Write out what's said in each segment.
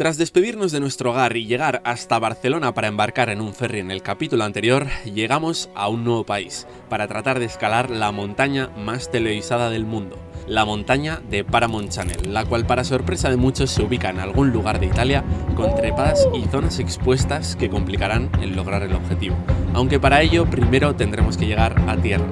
Tras despedirnos de nuestro hogar y llegar hasta Barcelona para embarcar en un ferry en el capítulo anterior, llegamos a un nuevo país para tratar de escalar la montaña más televisada del mundo, la montaña de Paramount Channel, la cual para sorpresa de muchos se ubica en algún lugar de Italia con trepadas y zonas expuestas que complicarán el lograr el objetivo, aunque para ello primero tendremos que llegar a tierra.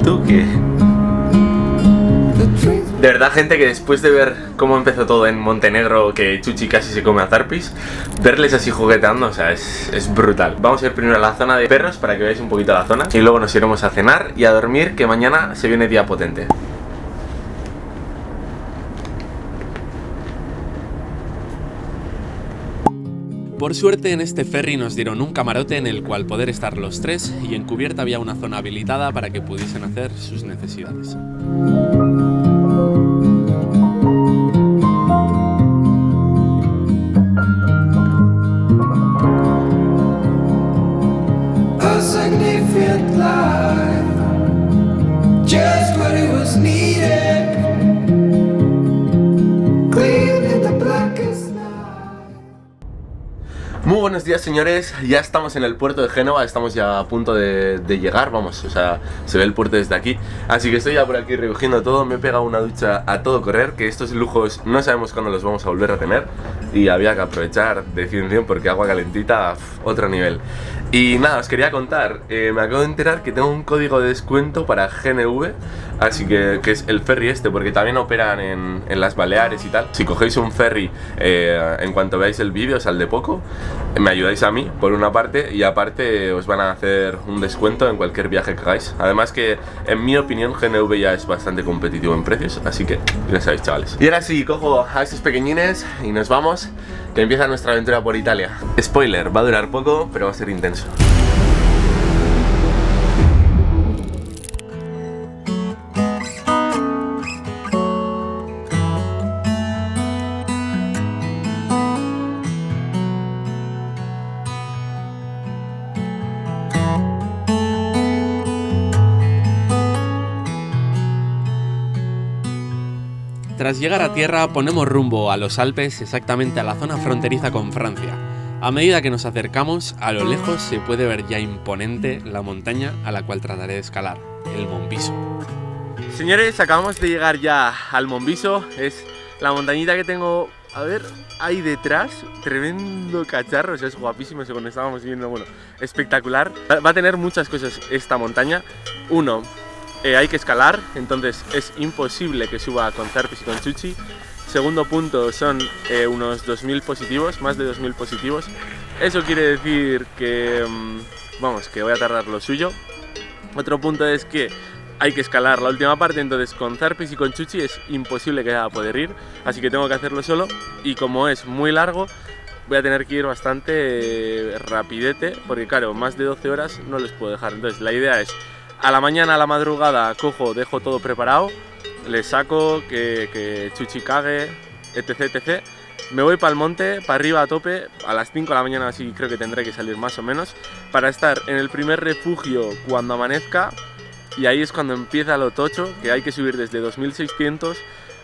¿Tú qué? De verdad, gente, que después de ver cómo empezó todo en Montenegro, que Chuchi casi se come a Zarpis, verles así jugueteando, o sea, es brutal. Vamos a ir primero a la zona de perros para que veáis un poquito la zona y luego nos iremos a cenar y a dormir, que mañana se viene día potente. Por suerte en este ferry nos dieron un camarote en el cual poder estar los tres y en cubierta había una zona habilitada para que pudiesen hacer sus necesidades. Muy buenos días, señores, ya estamos en el puerto de Génova, estamos ya a punto de llegar, vamos, o sea, se ve el puerto desde aquí. Así que estoy ya por aquí recogiendo todo, me he pegado una ducha a todo correr, que estos lujos no sabemos cuándo los vamos a volver a tener. Y había que aprovechar de 100 porque agua calentita, otro nivel. Y nada, os quería contar, me acabo de enterar que tengo un código de descuento para GNV, así que es el ferry este, porque también operan en las Baleares y tal. Si cogéis un ferry, en cuanto veáis el vídeo, sal de poco, me ayudáis a mí, por una parte, y aparte os van a hacer un descuento en cualquier viaje que hagáis. Además que, en mi opinión, GNV ya es bastante competitivo en precios, así que ya sabéis, chavales. Y ahora sí, cojo a estos pequeñines y nos vamos, que empieza nuestra aventura por Italia. Spoiler, va a durar poco, pero va a ser intenso. Tras llegar a tierra ponemos rumbo a los Alpes, exactamente a la zona fronteriza con Francia. A medida que nos acercamos, a lo lejos se puede ver ya imponente la montaña a la cual trataré de escalar, el Monviso. Señores, acabamos de llegar ya al Monviso, es la montañita que tengo, a ver, ahí detrás, tremendo cacharro, o sea, es guapísimo, según estábamos viendo, bueno, espectacular. Va a tener muchas cosas esta montaña. Uno, hay que escalar, entonces es imposible que suba con Zarpis y con Chuchi. Segundo punto, son unos 2000 positivos, más de 2000 positivos. Eso quiere decir que, vamos, que voy a tardar lo suyo. Otro punto es que hay que escalar la última parte, entonces con Zarpis y con Chuchi es imposible que vaya a poder ir, así que tengo que hacerlo solo. Y como es muy largo, voy a tener que ir bastante rapidete, porque claro, más de 12 horas no les puedo dejar. Entonces la idea es, a la mañana, a la madrugada, cojo, dejo todo preparado, les saco, que Chuchi cague, etc, etc. Me voy para el monte, para arriba a tope, a las 5 de la mañana así creo que tendré que salir más o menos, para estar en el primer refugio cuando amanezca, y ahí es cuando empieza lo tocho, que hay que subir desde 2600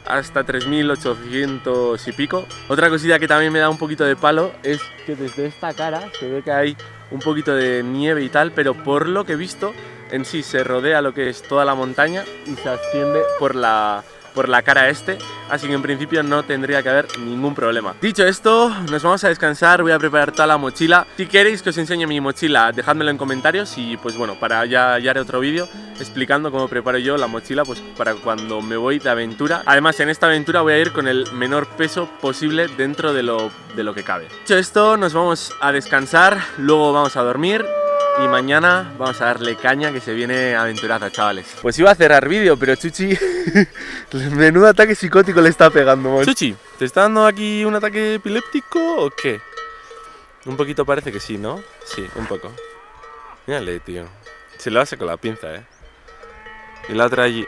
hasta 3800 y pico. Otra cosilla que también me da un poquito de palo es que desde esta cara se ve que hay un poquito de nieve y tal, pero por lo que he visto, en sí se rodea lo que es toda la montaña y se asciende por la cara este, así que en principio no tendría que haber ningún problema. Dicho esto, nos vamos a descansar, voy a preparar toda la mochila. Si queréis que os enseñe mi mochila, dejádmelo en comentarios y pues bueno, para ya haré otro vídeo explicando cómo preparo yo la mochila pues para cuando me voy de aventura. Además, en esta aventura voy a ir con el menor peso posible dentro de lo que cabe. Dicho esto, nos vamos a descansar, luego vamos a dormir y mañana vamos a darle caña, que se viene aventuraza, chavales. Pues iba a cerrar vídeo, pero Chuchi menudo ataque psicótico le está pegando, man. Chuchi, ¿te está dando aquí un ataque epiléptico o qué? Un poquito parece que sí, ¿no? Sí, un poco. Mírale, tío. Se lo hace con la pinza, Y la otra allí.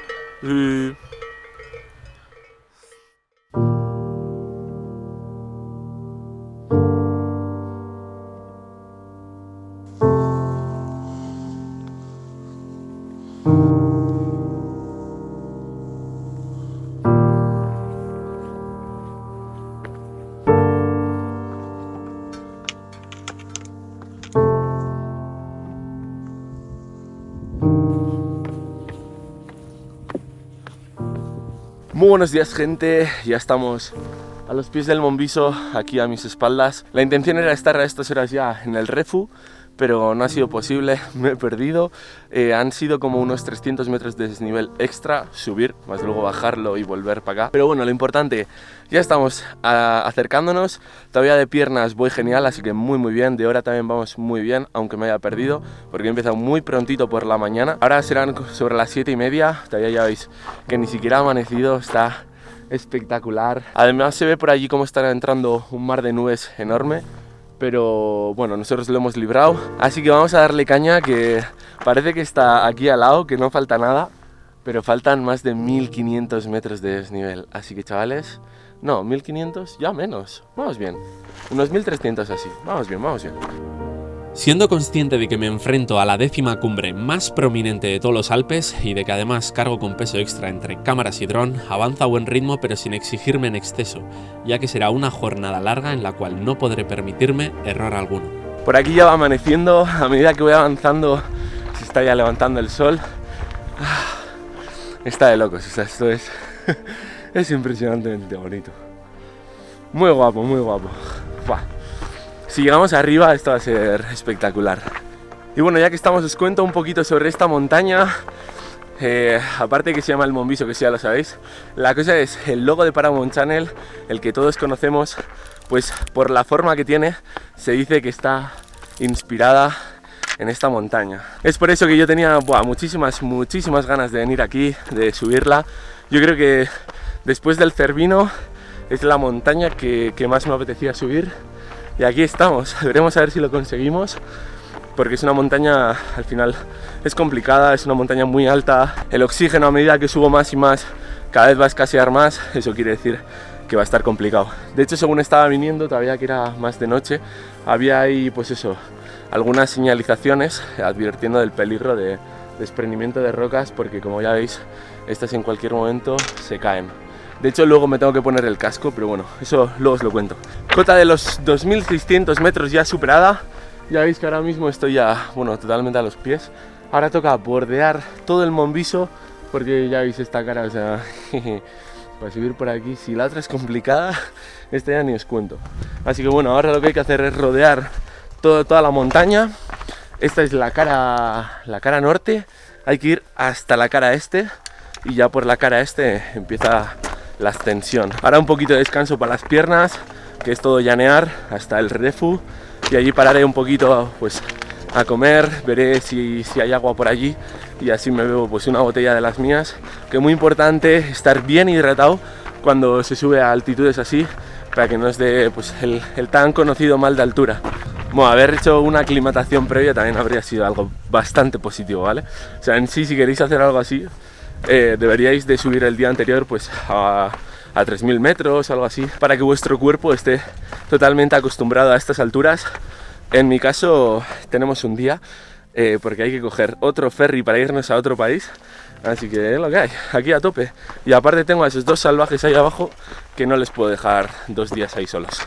Muy buenos días, gente, ya estamos a los pies del Monviso, aquí a mis espaldas. La intención era estar a estas horas ya en el Refu, pero no ha sido posible, me he perdido. Han sido como unos 300 metros de desnivel extra, subir, más luego bajarlo y volver para acá. Pero bueno, lo importante, ya estamos acercándonos, todavía de piernas voy genial, así que muy bien, de hora también vamos muy bien, aunque me haya perdido, porque he empezado muy prontito por la mañana. Ahora serán sobre las 7:30, todavía ya veis que ni siquiera ha amanecido, está espectacular. Además se ve por allí cómo está entrando un mar de nubes enorme. Pero bueno, nosotros lo hemos librado, así que vamos a darle caña, que parece que está aquí al lado, que no falta nada, pero faltan más de 1500 metros de desnivel, así que chavales, no, 1500, ya menos, vamos bien, unos 1300 así, vamos bien. Siendo consciente de que me enfrento a la 10ª cumbre más prominente de todos los Alpes y de que además cargo con peso extra entre cámaras y dron, avanzo a buen ritmo pero sin exigirme en exceso, ya que será una jornada larga en la cual no podré permitirme error alguno. Por aquí ya va amaneciendo, a medida que voy avanzando se está ya levantando el sol. Está de locos, o sea, esto es, es impresionantemente bonito. Muy guapo. Buah. Si llegamos arriba esto va a ser espectacular. Y bueno, ya que estamos os cuento un poquito sobre esta montaña. Aparte que se llama el Monviso, que sí ya lo sabéis, la cosa es el logo de Paramount Channel, el que todos conocemos, pues por la forma que tiene se dice que está inspirada en esta montaña. Es por eso que yo tenía muchísimas ganas de venir aquí, de subirla. Yo creo que después del Cervino es la montaña que más me apetecía subir. Y aquí estamos, veremos a ver si lo conseguimos, porque es una montaña, al final es complicada, es una montaña muy alta. El oxígeno, a medida que subo más y más, cada vez va a escasear más, eso quiere decir que va a estar complicado. De hecho, según estaba viniendo, todavía que era más de noche, había ahí, pues eso, algunas señalizaciones advirtiendo del peligro de desprendimiento de rocas, porque como ya veis, estas en cualquier momento se caen. De hecho, luego me tengo que poner el casco, pero bueno, eso luego os lo cuento. Cota de los 2600 metros ya superada. Ya veis que ahora mismo estoy ya, totalmente a los pies. Ahora toca bordear todo el Monviso, porque ya veis esta cara, o sea, para subir por aquí, si la otra es complicada, esta ya ni os cuento. Así que bueno, ahora lo que hay que hacer es rodear toda la montaña. Esta es la cara norte, hay que ir hasta la cara este, y ya por la cara este empieza la ascensión. Ahora un poquito de descanso para las piernas, que es todo llanear hasta el Refu, y allí pararé un poquito pues a comer, veré si hay agua por allí y así me bebo pues una botella de las mías, que es muy importante estar bien hidratado cuando se sube a altitudes así, para que no os dé pues el tan conocido mal de altura. Bueno, haber hecho una aclimatación previa también habría sido algo bastante positivo, ¿vale? O sea, en sí, si queréis hacer algo así, deberíais de subir el día anterior pues a 3000 metros, algo así, para que vuestro cuerpo esté totalmente acostumbrado a estas alturas. En mi caso tenemos un día, porque hay que coger otro ferry para irnos a otro país, así que es lo que hay, aquí a tope. Y aparte tengo a esos dos salvajes ahí abajo que no les puedo dejar 2 días ahí solos.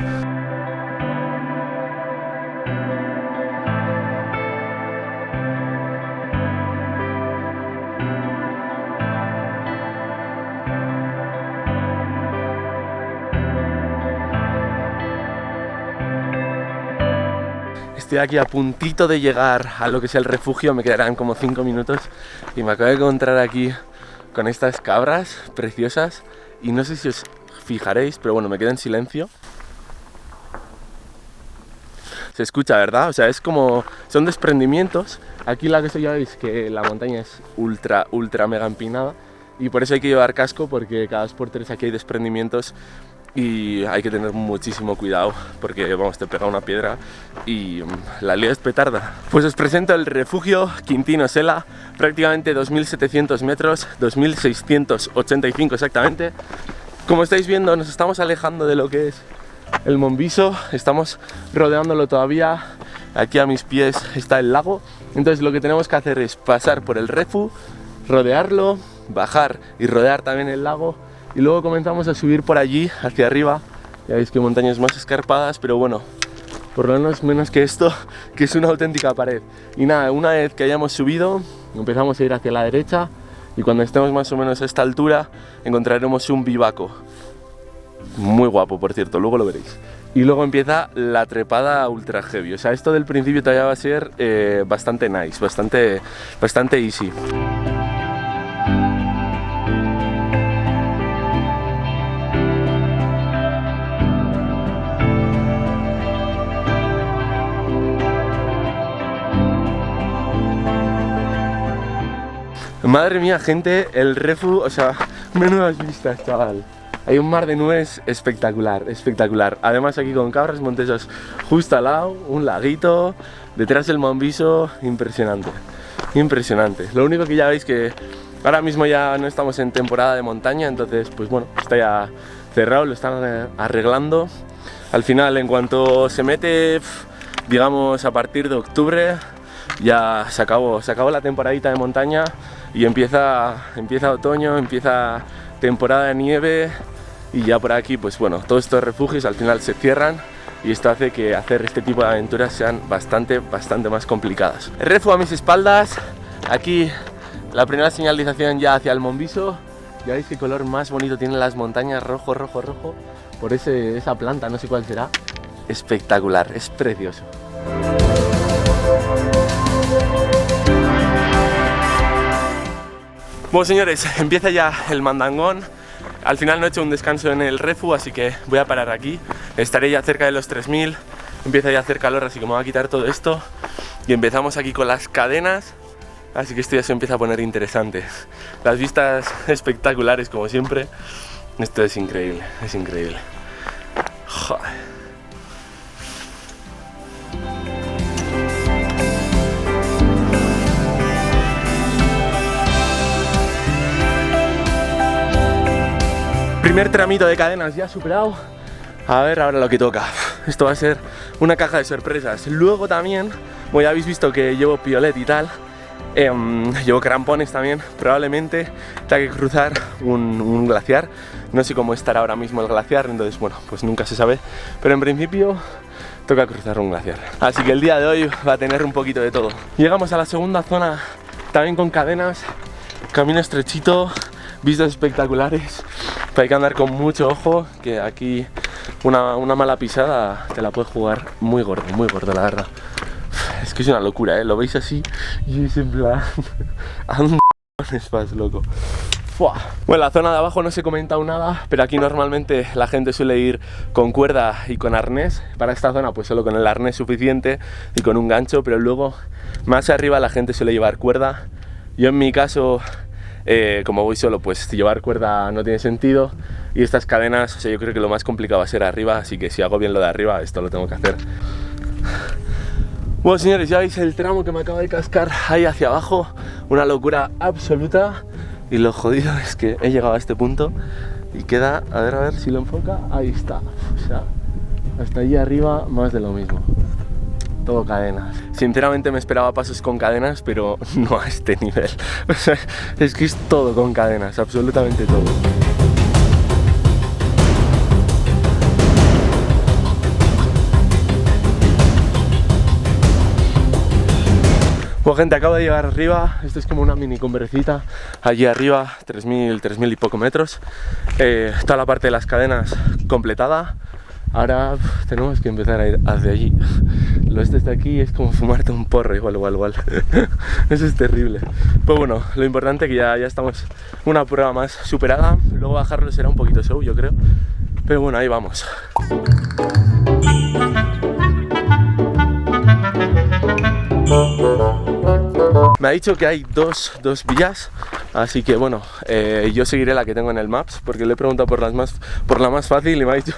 Estoy aquí a puntito de llegar a lo que es el refugio, me quedarán como 5 minutos y me acabo de encontrar aquí con estas cabras preciosas y no sé si os fijaréis, pero bueno, me quedo en silencio. Se escucha, ¿verdad? O sea, es como, son desprendimientos. Aquí la que ya veis que la montaña es ultra mega empinada y por eso hay que llevar casco, porque cada 2 por 3 aquí hay desprendimientos y hay que tener muchísimo cuidado porque vamos, te pega una piedra y la lías petarda. Pues os presento el refugio Quintino Sella, prácticamente 2700 metros, 2685 exactamente. Como estáis viendo, nos estamos alejando de lo que es el Monviso, estamos rodeándolo todavía. Aquí a mis pies está el lago, entonces lo que tenemos que hacer es pasar por el refu, rodearlo, bajar y rodear también el lago. Y luego comenzamos a subir por allí, hacia arriba. Ya veis que montañas más escarpadas, pero bueno, por lo menos que esto, que es una auténtica pared. Y nada, una vez que hayamos subido, empezamos a ir hacia la derecha. Y cuando estemos más o menos a esta altura, encontraremos un bivaco. Muy guapo, por cierto, luego lo veréis. Y luego empieza la trepada ultra heavy. O sea, esto del principio todavía va a ser bastante nice, bastante easy. Madre mía, gente, el refu, o sea, menudas vistas, chaval. Hay un mar de nubes espectacular, espectacular. Además aquí con Cabras Montesos justo al lado, un laguito, detrás del Monviso, impresionante, impresionante. Lo único que ya veis que ahora mismo ya no estamos en temporada de montaña, entonces pues bueno, está ya cerrado, lo están arreglando. Al final, en cuanto se mete, digamos a partir de octubre, ya se acabó la temporadita de montaña y empieza otoño, empieza temporada de nieve y ya por aquí pues bueno, todos estos refugios al final se cierran y esto hace que hacer este tipo de aventuras sean bastante más complicadas. El refu a mis espaldas, aquí la primera señalización ya hacia el Monviso. Ya veis qué color más bonito tienen las montañas, rojo, rojo, rojo, por esa planta, no sé cuál será. Espectacular, es precioso. Bueno, señores, empieza ya el mandangón. Al final no he hecho un descanso en el refu, así que voy a parar aquí. Estaré ya cerca de los 3000. Empieza ya a hacer calor, así que me voy a quitar todo esto. Y empezamos aquí con las cadenas. Así que esto ya se empieza a poner interesante. Las vistas espectaculares, como siempre. Esto es increíble, es increíble. Joder. Primer tramito de cadenas ya superado. A ver ahora lo que toca. Esto va a ser una caja de sorpresas. Luego también, bueno, ya habéis visto que llevo piolet y tal. Llevo crampones también. Probablemente tenga que cruzar un glaciar. No sé cómo estará ahora mismo el glaciar, entonces bueno, pues nunca se sabe. Pero en principio toca cruzar un glaciar. Así que el día de hoy va a tener un poquito de todo. Llegamos a la segunda zona, también con cadenas. Camino estrechito, vistas espectaculares. Pero hay que andar con mucho ojo, que aquí una mala pisada te la puedes jugar muy gordo la verdad. Es que es una locura, ¿eh? Lo veis así y es en plan... Vas loco. Bueno, la zona de abajo no se comenta aún nada, pero aquí normalmente la gente suele ir con cuerda y con arnés. Para esta zona pues solo con el arnés suficiente y con un gancho, pero luego más arriba la gente suele llevar cuerda. Yo en mi caso... como voy solo, pues llevar cuerda no tiene sentido. Y estas cadenas, o sea, yo creo que lo más complicado va a ser arriba. Así que si hago bien lo de arriba, esto lo tengo que hacer. Bueno, señores, ya veis el tramo que me acaba de cascar ahí hacia abajo. Una locura absoluta. Y lo jodido es que he llegado a este punto y queda, a ver si lo enfoca. Ahí está, o sea, hasta allí arriba más de lo mismo. Todo cadenas. Sinceramente me esperaba pasos con cadenas, pero no a este nivel. O sea, es que es todo con cadenas, absolutamente todo. Bueno, gente, acabo de llegar arriba. Esto es como una mini cumbrecita. Allí arriba, 3000 y poco metros. Toda la parte de las cadenas completada. Ahora tenemos que empezar a ir hacia allí. Lo de aquí es como fumarte un porro, igual. Eso es terrible. Pues bueno, lo importante es que ya estamos una prueba más superada. Luego bajarlo será un poquito show, yo creo. Pero bueno, ahí vamos. Me ha dicho que hay dos vías, así que bueno, yo seguiré la que tengo en el Maps, porque le he preguntado por la más fácil y me ha dicho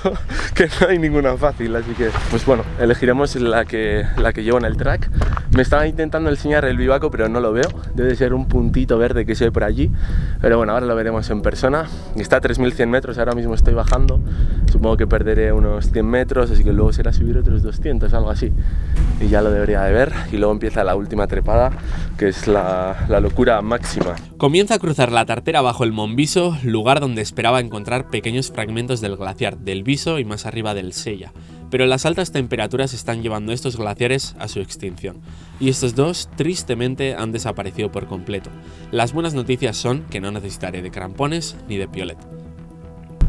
que no hay ninguna fácil, así que pues bueno, elegiremos la que llevo en el track. Me estaba intentando enseñar el bivaco, pero no lo veo, debe ser un puntito verde que se ve por allí, pero bueno, ahora lo veremos en persona. Está a 3100 metros, ahora mismo estoy bajando, supongo que perderé unos 100 metros, así que luego será subir otros 200, algo así, y ya lo debería de ver. Y luego empieza la última trepada, que es la locura máxima. Comienza a cruzar la tartera bajo el Monviso, lugar donde esperaba encontrar pequeños fragmentos del glaciar del Viso y más arriba del Sella, pero las altas temperaturas están llevando estos glaciares a su extinción, y estos dos tristemente han desaparecido por completo. Las buenas noticias son que no necesitaré de crampones ni de piolet.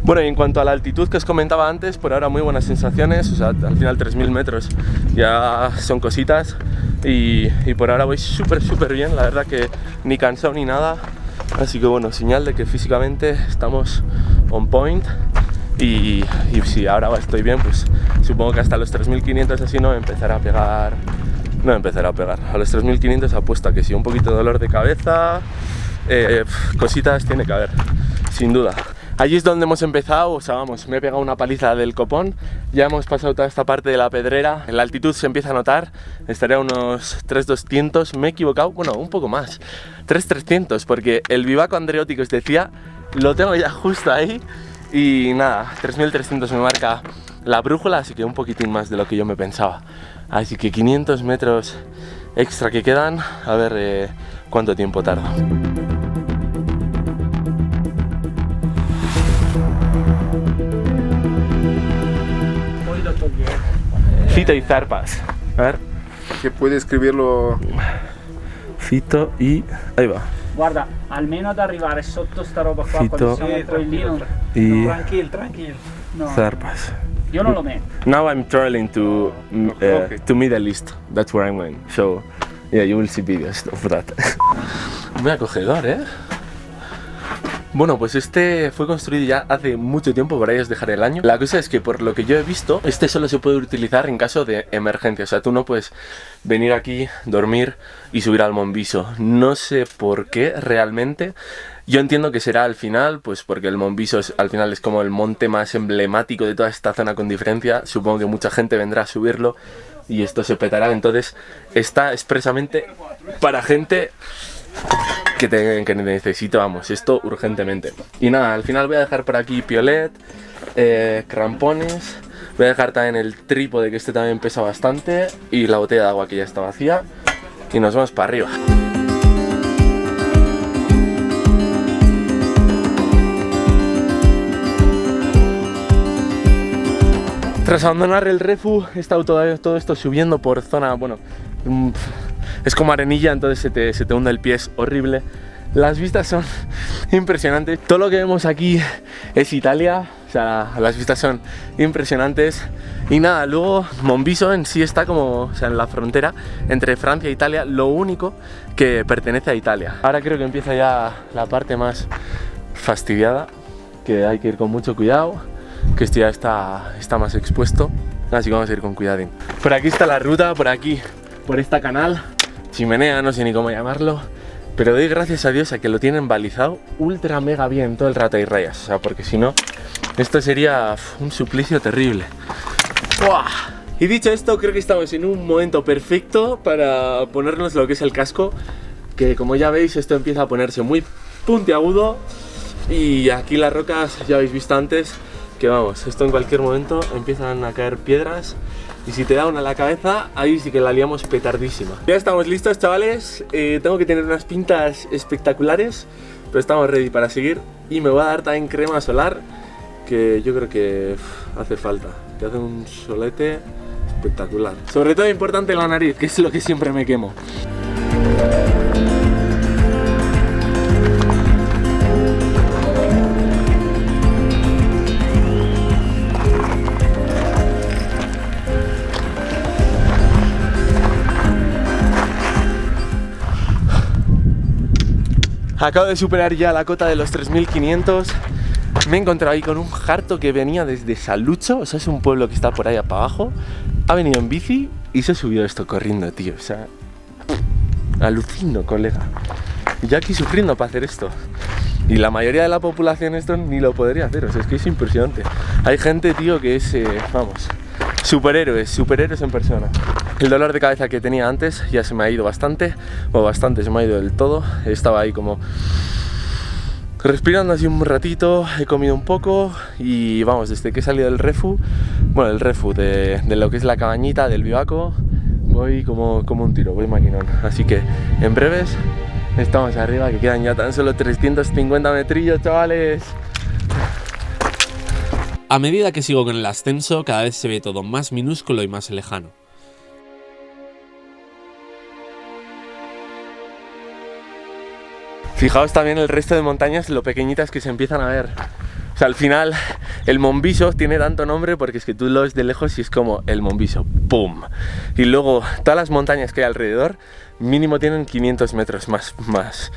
Bueno, y en cuanto a la altitud que os comentaba antes, por ahora muy buenas sensaciones, o sea, al final 3000 metros ya son cositas, y por ahora voy súper bien, la verdad que ni cansado ni nada, así que bueno, señal de que físicamente estamos on point. Y si ahora estoy bien, pues supongo que hasta los 3500 así no empezará a pegar. No empezará a pegar. A los 3500 apuesta que sí, un poquito de dolor de cabeza, cositas tiene que haber, sin duda. Allí es donde hemos empezado, o sea, vamos, me he pegado una paliza del copón. Ya hemos pasado toda esta parte de la pedrera, la altitud se empieza a notar, estaré a unos 3200, me he equivocado, bueno, un poco más, 3300, porque el bivaco Andreotti que os decía, lo tengo ya justo ahí. Y nada, 3300 me marca la brújula, así que un poquitín más de lo que yo me pensaba. Así que 500 metros extra que quedan, a ver cuánto tiempo tardo. Fito y zarpas. A ver. Que puede escribirlo. Fito y... ahí va. Guarda, almeno ad arrivare sotto sta roba qua, Fito. quando siamo poi lì non... Y Tranquillo. No. zarpas. Io non lo metto. Now I'm traveling to Middle East. That's where I'm going. So yeah, you will see videos of that. Muy acogedor, ¿eh? Bueno, pues este fue construido ya hace mucho tiempo, por ahí os dejaré el año. La cosa es que por lo que yo he visto, este solo se puede utilizar en caso de emergencia. O sea, tú no puedes venir aquí, dormir y subir al Monviso. No sé por qué realmente. Yo entiendo que será al final, pues porque el Monviso al final es como el monte más emblemático de toda esta zona con diferencia. Supongo que mucha gente vendrá a subirlo y esto se petará. Entonces está expresamente para gente que necesito, vamos, esto urgentemente. Y nada, al final voy a dejar por aquí piolet, crampones, voy a dejar también el trípode, que este también pesa bastante, y la botella de agua que ya está vacía, y nos vamos para arriba. Tras abandonar el refu, he estado todo esto subiendo por zona, bueno, es como arenilla, entonces se te hunde el pie, es horrible. Las vistas son impresionantes. Todo lo que vemos aquí es Italia, o sea, las vistas son impresionantes. Y nada, luego Monviso en sí está como, o sea, en la frontera entre Francia e Italia, lo único que pertenece a Italia. Ahora creo que empieza ya la parte más fastidiada, que hay que ir con mucho cuidado, que esto ya está más expuesto, así que vamos a ir con cuidadín. Por aquí está la ruta, por aquí, por esta canal, chimenea, no sé ni cómo llamarlo, pero doy gracias a Dios a que lo tienen balizado ultra mega bien todo el rato hay rayas, o sea, porque si no, esto sería un suplicio terrible. ¡Buah! Y dicho esto, creo que estamos en un momento perfecto para ponernos lo que es el casco, que como ya veis, esto empieza a ponerse muy puntiagudo, y aquí las rocas, ya habéis visto antes, que vamos, esto en cualquier momento empiezan a caer piedras, y si te da una en la cabeza, ahí sí que la liamos petardísima. Ya estamos listos, chavales, tengo que tener unas pintas espectaculares, pero estamos ready para seguir, y me voy a dar también crema solar, que yo creo que hace falta, que hace un solete espectacular. Sobre todo importante la nariz, que es lo que siempre me quemo. Acabo de superar ya la cota de los 3500. Me he encontrado ahí con un jarto que venía desde Salucho, o sea, es un pueblo que está por ahí para abajo. Ha venido en bici y se ha subido esto corriendo, tío, o sea, Alucino, colega. Y yo aquí sufriendo para hacer esto. Y la mayoría de la población esto ni lo podría hacer, o sea, es que es impresionante. Hay gente, tío, que es, vamos, superhéroes en persona. El dolor de cabeza que tenía antes ya se me ha ido bastante, o bastante, se me ha ido del todo. Estaba ahí como respirando así un ratito, he comido un poco y vamos, desde que he salido del refu, bueno, del refu, de lo que es la cabañita, del bivaco, voy como un tiro, voy maquinón. Así que en breves estamos arriba, que quedan ya tan solo 350 metrillos, chavales. A medida que sigo con el ascenso, cada vez se ve todo más minúsculo y más lejano. Fijaos también el resto de montañas, lo pequeñitas que se empiezan a ver. O sea, al final el Monviso tiene tanto nombre porque es que tú lo ves de lejos y es como el Monviso, ¡pum! Y luego todas las montañas que hay alrededor mínimo tienen 500 metros más.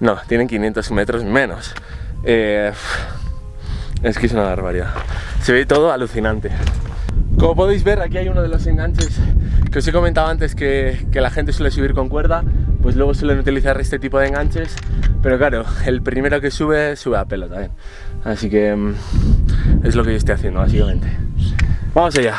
No, tienen 500 metros menos. Es que es una barbaridad. Se ve todo alucinante. Como podéis ver, aquí hay uno de los enganches que os he comentado antes que la gente suele subir con cuerda, pues luego suelen utilizar este tipo de enganches, pero claro, el primero que sube a pelo también. Así que es lo que yo estoy haciendo, básicamente. ¡Vamos allá!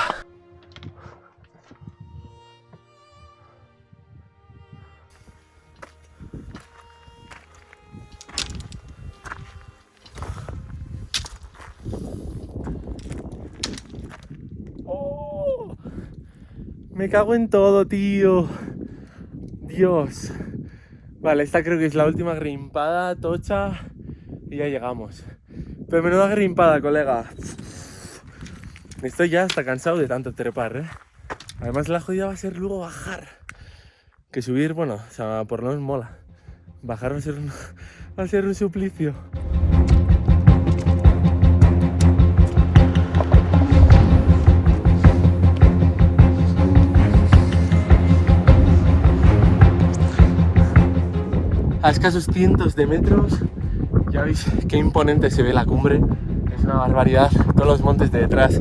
Me cago en todo, tío. Dios. Vale, esta creo que es la última grimpada tocha y ya llegamos. Pero menuda grimpada, colega. Estoy ya hasta cansado de tanto trepar, ¿eh? Además la jodida va a ser luego bajar. Que subir, bueno, o sea, por lo menos mola. Bajar va a ser un suplicio. A escasos cientos de metros, ya veis qué imponente se ve la cumbre, es una barbaridad. Todos los montes de detrás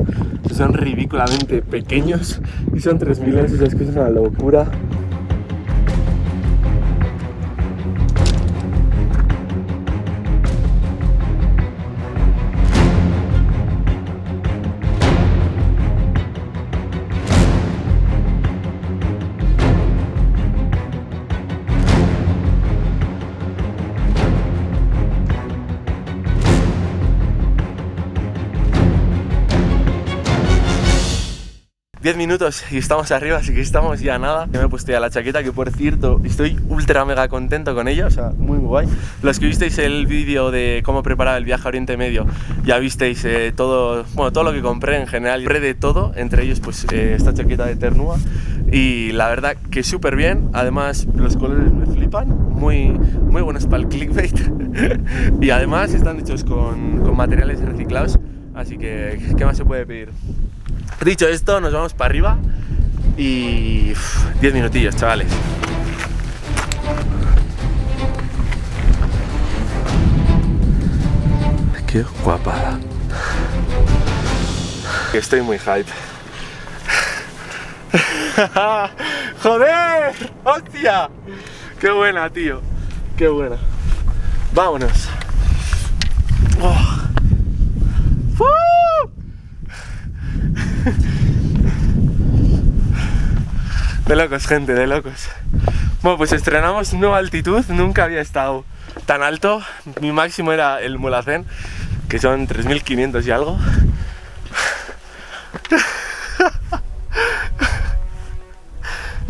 son ridículamente pequeños y son 3000, o sea, es que es una locura. Minutos y estamos arriba, así que estamos ya a nada. Ya me he puesto ya la chaqueta, que por cierto estoy ultra mega contento con ella, o sea, muy guay. Los que visteis el vídeo de cómo preparar el viaje a Oriente Medio, ya visteis todo lo que compré en general. Compré de todo, entre ellos pues esta chaqueta de Ternua, y la verdad que súper bien. Además los colores me flipan, muy buenos para el clickbait y además están hechos con materiales reciclados, así que ¿qué más se puede pedir? Dicho esto, nos vamos para arriba y 10 minutillos, chavales. Qué guapada. Estoy muy hype. ¡Joder! ¡Hostia! ¡Qué buena, tío! ¡Qué buena! ¡Vámonos! Oh. De locos, gente, de locos. Bueno, pues estrenamos nueva altitud, nunca había estado tan alto. Mi máximo era el Mulhacén, que son 3500 y algo.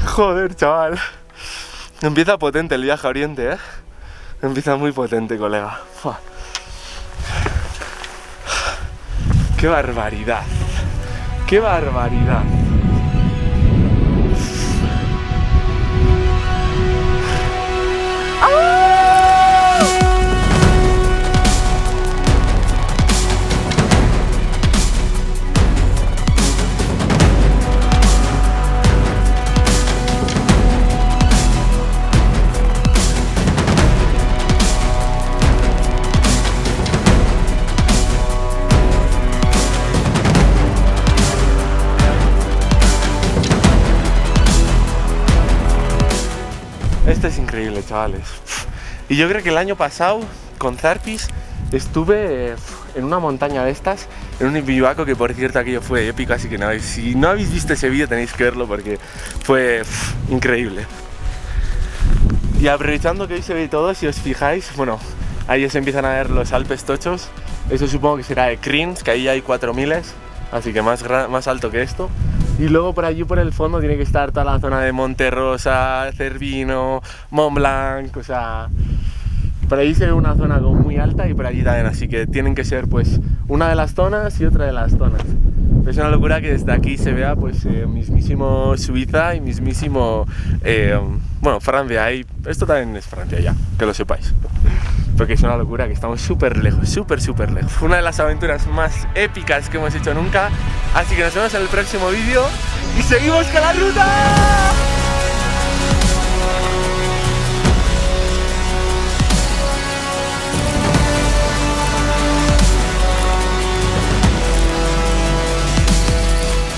Joder, chaval. Empieza potente el viaje a Oriente, ¿eh? Empieza muy potente, colega. Fua. ¡Qué barbaridad! ¡Qué barbaridad! Esto es increíble, chavales. Y yo creo que el año pasado, con Zarpis, estuve en una montaña de estas, en un bivaco que por cierto aquello fue épico, así que si no habéis visto ese vídeo tenéis que verlo porque fue increíble. Y aprovechando que hoy se ve todo, si os fijáis, bueno, ahí se empiezan a ver los Alpes tochos, eso supongo que será de Krins, que ahí hay 4000, así que más alto que esto. Y luego por allí por el fondo tiene que estar toda la zona de Monterrosa, Cervino, Mont Blanc, o sea... Por ahí se ve una zona como muy alta y por allí también, así que tienen que ser pues una de las zonas y otra de las zonas. Es una locura que desde aquí se vea pues mismísimo Suiza y mismísimo, bueno, Francia, y esto también es Francia ya, que lo sepáis. Porque es una locura que estamos súper lejos, súper lejos. Fue una de las aventuras más épicas que hemos hecho nunca, así que nos vemos en el próximo vídeo y seguimos con la ruta.